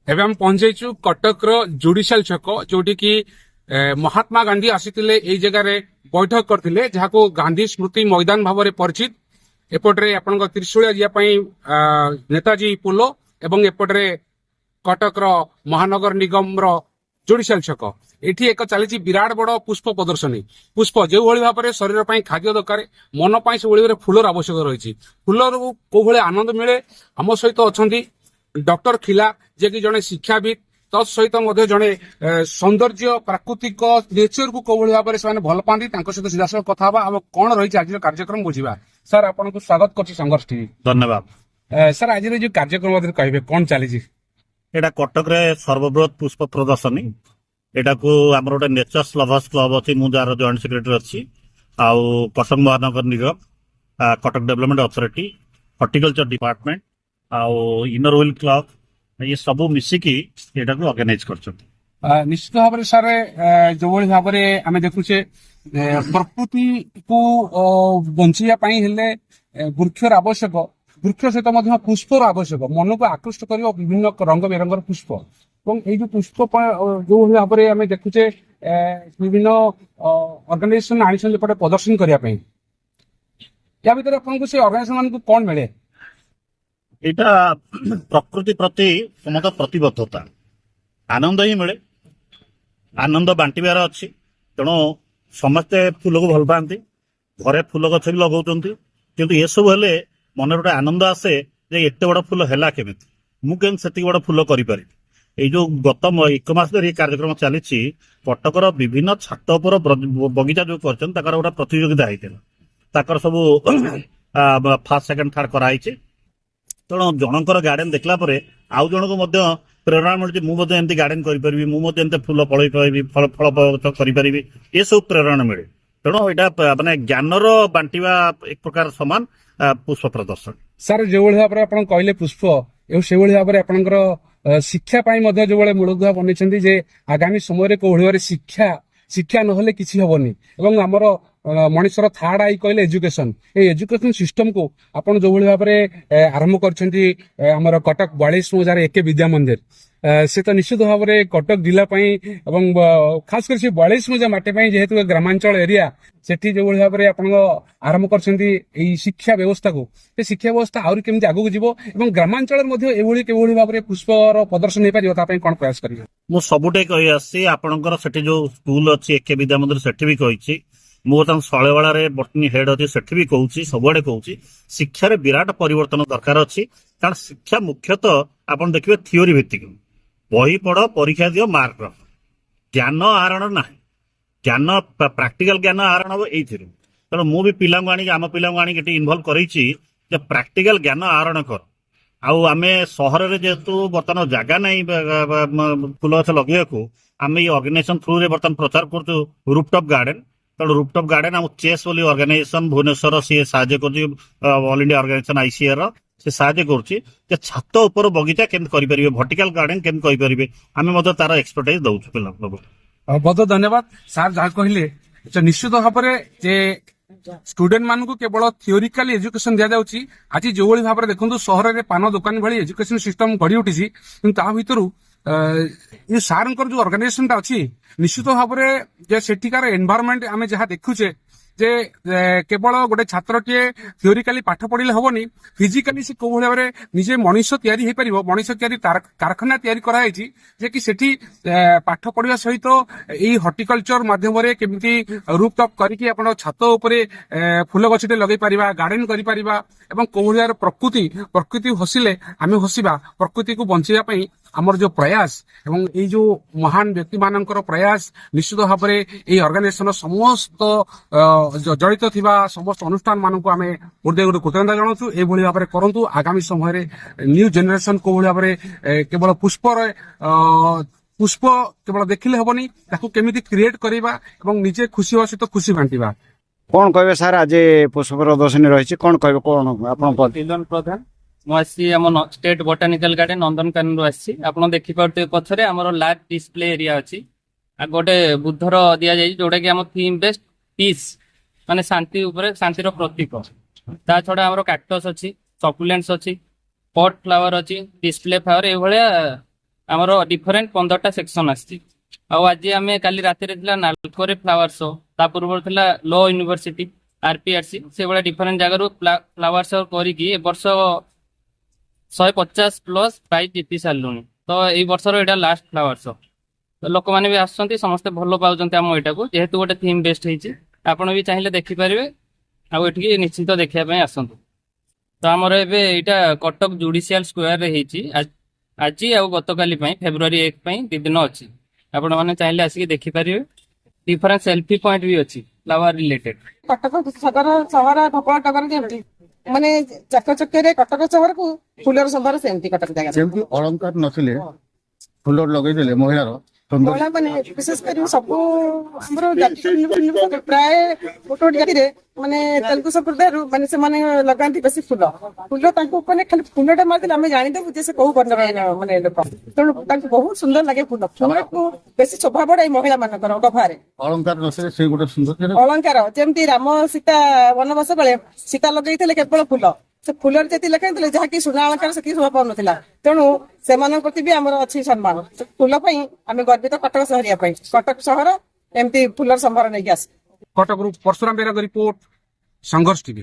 एवं हम पहुंचु कटक जुडिशियल छक जोटी की महात्मा गांधी आसीथिले एई जगह रे बैठक करथिले जहाको गांधी स्मृति मैदान भाव में परिचित। एपटरे आपन त्रिशूलिया जिया पई नेताजी पोलो एवं एपटरे कटक महानगर निगम जुडिशियल छक एठी एक चली विराट बड़ पुष्प प्रदर्शनी। पुष्प जो भाई भाव में शरीर पर खाद्य दरकार मन पर से भाई फूलर आवश्यक रही। फूलर को भाई आनंद मिले। आम सहित अच्छा डॉक्टर खिला जे कि जड़े शिक्षाविद तत्सहित जड़े सौंदर्य प्राकृतिक नेचर को कौ भाव में से भल पाती सहित सीधा कथा कौन रही आज कार्यक्रम बुझा। सर आपको स्वागत कर संघर्ष टीवी। धन्यवाद सर आज जो कार्यक्रम कहे कौन चली एटा कटक रे सर्वबृहत पुष्प प्रदर्शनी। एटा को हमर गोटे नेचर्स लवर्स क्लब अछि मु जार जॉइंट सेक्रेटरी अछि आउ कटक महानगर निगम Cuttack development authority horticulture department आउ इनर व्हील क्लब ये सब मिसिकी एटा को ऑर्गेनाइज करछथि। निश्चित भाव में सर जो भाव में आम देखुचे प्रकृति को बंचिया वृक्षर आवश्यक वृक्ष सहित पुष्पर आवश्यक मन को आकृष्ट कर विभिन्न रंग बेरंगर पुष्प और जो पुष्प जो भाव में आम देखुचे विभिन्न ऑर्गेनाइजेशन आनीपटे प्रदर्शन करने या भर आपको से ऑर्गेनाइजेशन मान कौन मिले एटा प्रकृति प्रति समस्त प्रतिबद्धता आनंद ही मिले। आनंद बांटिबार अच्छी तेणु समस्ते फूल को भल पाती घरे फूल गछ भी लगाउछन्ति किंतु ये सब हेले मन गोटे आनंद आसे जे एते बड़ फूल हैला केमिति मु केन सेति बड़ फूल करि पारि। ए जो गत एक मास धरि कार्यक्रम चली कटकर विभिन्न छात उपर बगीचा जो करछन ताकर गोटे प्रतियोगिता होइतिला ताकर सब फर्स्ट सेकंड थर्ड कराई तेणु जनकर गार्डन देखला परे आउ जन को प्रेरणा मिलती मुझे एमती गार्डन करी मुझे फूल फल फल फल करी ये सब प्रेरणा मिले। तेणु यहाँ माने ज्ञानर बांटिबा एक प्रकार समान पुष्प प्रदर्शन। सर जो भाव में आप कहले पुष्प से भाव में आपंकर शिक्षा जो मूलदुआ बनई आगामी समय कौन शिक्षा शिक्षा ना कि हेनी आमर मनुष्यर थार्ड आई कहले एजुकेशन एजुकेशन सिस्टम को आपन जो भाव में आरंभ कर कटक 42 एक विद्या मंदिर से तो निश्चित भाव में कटक जिला खास कर 42 मटे जेहेतु ग्रामांचल एरिया सेठी जो भाव में आप आरंभ कर शिक्षा व्यवस्था को शिक्षा व्यवस्था आहुरी केमती आगू जीवो एवं ग्रामांचल भाव में पुष्पर प्रदर्शन हो पार कौन प्रयास करेंगे मु सबुटे कहि आसी आपनकर सेठी जो स्कूल अछि एके विद्या मंदिर सेठी भी कहिछि मु बर्तमान शैलवाड़ा रे बटनी हेड अच्छी सेठी भी कहूँ सबुआड़े कहूँ शिक्षा रे विराट परिवर्तन दरकार अच्छी कारण शिक्षा मुख्यतः आप देखिए थियोरी भित्तिक बही पढ़ परीक्षा दियो मार्क रख ज्ञान आहरण ना ज्ञान प्राक्टिकल ज्ञान आहरण हम ये तेणु मु भी पिला आम पिला इनवल्व करी प्राक्टिकल ज्ञान आहरण कर आउ आमे सहर रे जेतु बर्तमान जगह नहीं फूल गछ लगे आम ये ऑर्गेनाइजेशन थ्रू रे बर्तमान प्रचार कर रूफटॉप गार्डन तेणु रूफटॉप गार्डन आम चेस बोली ऑर्गेनाइजेशन भुवनेश्वर सी साहाଯ୍य कर ऑल इंडिया ऑर्गेनाइजेशन आईसीआर से साहाଯ୍य कर छात उपर बगीचा केमती करेंगे वर्टिकल गार्डन केमती करेंगे आम तार एक्सपर्टाइज दउछु पिला बहुत धन्यवाद सर जहाँ कहले निश्चित भाव में स्टूडेंट मान को केवल थियोरिकल एजुकेशन दि जाउची आज जो भाव में देखो सहर में पान दुकान भाई एजुकेशन सिस्टम गढ़ी उठी भितर ये सार जो ऑर्गेनाइजेशन अच्छी निश्चित भाव में सेठिकार एनवायरनमेंट आम जहाँ देखुचे जे केवल गोटे छात्र टे थियोरिकली पाठ पढ़ले हबनी फिजिकली से कोन भाव में निजे मनुष्य तैयारी हे परिबो मनुष्य तैयारी कारखाना तैयारी करा हैछि जे कि सेठी पाठ पढ़िया सहित एई हॉर्टिकल्चर माध्यम रे केमिति रूपटॉप करिकि आपण छात ऊपर फूल गछटे लगै परिबा गार्डन करि परिबा एवं कोन भाव प्रकृति प्रकृति हसिले आमे हसिबा प्रकृति को बंचैया पई आमर जो प्रयास एवं ये जो महान व्यक्ति मानकर प्रयास निश्चित भाव में ये ऑर्गेनाइजेशन समस्त जड़ित थिबा समस्त अनुष्ठान मान को आम हृदय गोटे कृतज्ञता जनाऊँ ये भाव में करंतु आगामी समय न्यू जेनेरेशन को भाव में केवल पुष्प केवल देखिले हेनी केमिति क्रिएट करवा एवं निजे खुशी हो सहित खुशी बांटिबा कौन कहे सर आज पुष्प प्रदर्शनी रही कौन कहे कौन आप प्रधान मुझे स्टेट बोटानिकल गार्डन नंदनकानन आसी आप देखिपे पछरे आम लार्ज डिस्प्ले एरिया अच्छी गोटे बुद्धर दि जाए जोटा कि आम थीम बेस्ड पीस माने शांति उपरे शांतिर प्रतीक ता छड़ा आम कैक्टस अच्छी सकुलेंट्स अच्छी पट फ्लावर अच्छी डिस्प्ले फ्लावर ये ଆମର ଡିଫରେଣ୍ଟ 15ଟା ସେକ୍ସନ ଆସିଛି। ଆଉ ଆଜି ଆମେ କାଲି ରାତିରେ ଥିଲା ନାଲକୋରେ ଫ୍ଲାୱାର ଶୋ, ତା ପୂର୍ବରୁ ଥିଲା ଲ ୟୁନିଭର୍ସିଟି RPRC, ସେଭଳିଆ ଡିଫରେଣ୍ଟ ଜାଗାରୁ ଫ୍ଲାୱାର ଶୋ କରିକି ଏ ବର୍ଷ 150 ପ୍ଲସ୍ ପ୍ରାଇଜ ଜିତି ସାରିଲୁଣି। ତ ଏଇ ବର୍ଷର ଏଇଟା ଲାଷ୍ଟ ଫ୍ଲାୱାର ଶୋ। ତ ଲୋକମାନେ ବି ଆସୁଛନ୍ତି, ସମସ୍ତେ ଭଲ ପାଉଛନ୍ତି ଆମ ଏଇଟାକୁ, ଯେହେତୁ ଗୋଟେ ଥିମ୍ ବେଷ୍ଟ ହେଇଛି। ଆପଣ ବି ଚାହିଁଲେ ଦେଖିପାରିବେ, ଆଉ ଏଠିକି ନିଶ୍ଚିତ ଦେଖିବା ପାଇଁ ଆସନ୍ତୁ। ତ ଆମର ଏବେ ଏଇଟା କଟକ ଜୁଡିସିଆଲ ସ୍କୋୟାରରେ ହେଇଛି ଆଜି ଆଉ ଗତକାଲି ପାଇଁ, ଫେବୃଆରୀ 1 ପାଇଁ 2 ଦିନ ଅଛି। ଆପଣମାନେ ଚାହିଁଲେ ଆସିକି ଦେଖିପାରିବେ। ଡିଫରେଣ୍ଟ ସେଲ୍ଫି ପଏଣ୍ଟ ବି ଅଛି ଫ୍ଲାୱାର ରିଲେଟେଡ। କଟକ ସହର ଧବଳ ଟଗର ଯେମିତି ମାନେ ଚାକଚକ୍ୟରେ କଟକ ସହରକୁ ଫୁଲର ସମ୍ଭାର ସେମିତି କଟକ ଜାଗାରେ ଯେମିତି ଅଳଙ୍କାର ନଥିଲେ ଫୁଲ ଲଗେଇଦେଲେ ମହିଳାର ସୁନ୍ଦର ମହିଳା ମାନେ ବିଶେଷ କରି ସବୁ ଆମର ଜାତି ପ୍ରାୟ ଗୋଟେ ଗୋଟେ ଜାତିରେ ମାନେ ତେଲୁଗୁ ସମ୍ପ୍ରଦାୟରୁ ମାନେ ସେମାନେ ଲଗାନ୍ତି ବେଶୀ ଫୁଲ ତାଙ୍କୁ ମାନେ ଖାଲି ଫୁଲଟା ମାରିଦେଲେ ଆମେ ଜାଣିଦେବୁ ଯେ ସେ କୋଉ ବର୍ଣ୍ଣର ମାନେ ଲୋକ। ତେଣୁ ତାଙ୍କୁ ବହୁତ ସୁନ୍ଦର ଲାଗେ ଫୁଲକୁ ବେଶୀ ଶୋଭା ବଢାଏ ମହିଳା ମାନଙ୍କର ଗଭାରେ। ଅଳଙ୍କାର ନଥିଲେ ସେ ଗୋଟେ ସୁନ୍ଦର ଅଳଙ୍କାର ଯେମିତି ରାମ ସୀତା ବନବାସ ବେଳେ ସୀତା ଲଗେଇଥିଲେ କେବଳ ଫୁଲ, ସେ ଫୁଲରେ ଯେତିକି ଲେଖାଇଥିଲେ ଯାହାକି ସୁନା ଅଳଙ୍କାର ସେତିକି ଶୋଭା ପାଉନଥିଲା। ତେଣୁ ସେମାନଙ୍କ ପ୍ରତି ବି ଆମର ଅଛି ସମ୍ମାନ। ଫୁଲ ପାଇଁ ଆମେ ଗର୍ବିତ କଟକ ସହରିଆ ପାଇଁ। କଟକ ସହର ଏମିତି ଫୁଲର ସମ୍ଭାର ନେଇକି ଆସେ। କଟକରୁ ପରଶୁରାମ ବେରାଗ ରିପୋର୍ଟ, ସଂଘର୍ଷ ଟିଭି।